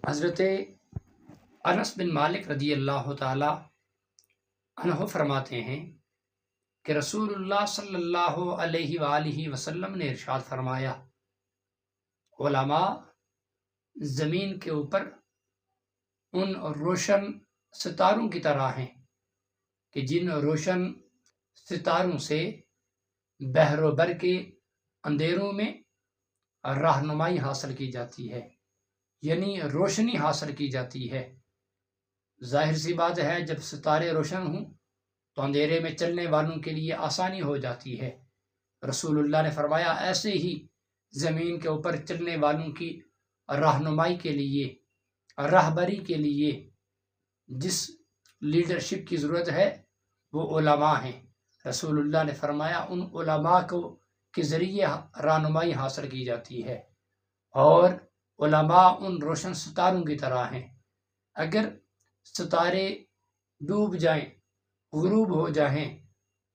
حضرت انس بن مالک رضی اللہ تعالی عنہ فرماتے ہیں کہ رسول اللہ صلی اللہ علیہ وآلہ وسلم نے ارشاد فرمایا، علماء زمین کے اوپر ان روشن ستاروں کی طرح ہیں کہ جن روشن ستاروں سے بحر و بر کے اندھیروں میں رہنمائی حاصل کی جاتی ہے، یعنی روشنی حاصل کی جاتی ہے۔ ظاہر سی بات ہے، جب ستارے روشن ہوں تو اندھیرے میں چلنے والوں کے لیے آسانی ہو جاتی ہے۔ رسول اللہ نے فرمایا، ایسے ہی زمین کے اوپر چلنے والوں کی رہنمائی کے لیے، راہبری کے لیے جس لیڈرشپ کی ضرورت ہے وہ علماء ہیں۔ رسول اللہ نے فرمایا ان علماء کے ذریعے رہنمائی حاصل کی جاتی ہے، اور علماء ان روشن ستاروں کی طرح ہیں۔ اگر ستارے ڈوب جائیں، غروب ہو جائیں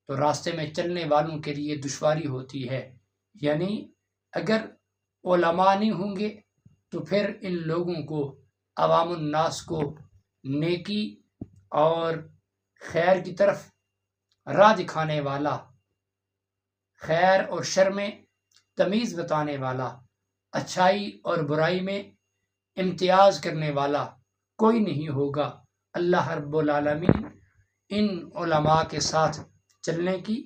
تو راستے میں چلنے والوں کے لیے دشواری ہوتی ہے، یعنی اگر علماء نہیں ہوں گے تو پھر ان لوگوں کو، عوام الناس کو نیکی اور خیر کی طرف راہ دکھانے والا، خیر اور شر میں تمیز بتانے والا، اچھائی اور برائی میں امتیاز کرنے والا کوئی نہیں ہوگا۔ اللہ رب العالمین ان علماء کے ساتھ چلنے کی،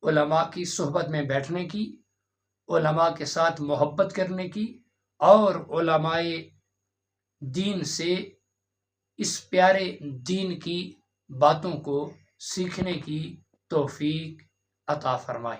علماء کی صحبت میں بیٹھنے کی، علماء کے ساتھ محبت کرنے کی اور علماء دین سے اس پیارے دین کی باتوں کو سیکھنے کی توفیق عطا فرمائے۔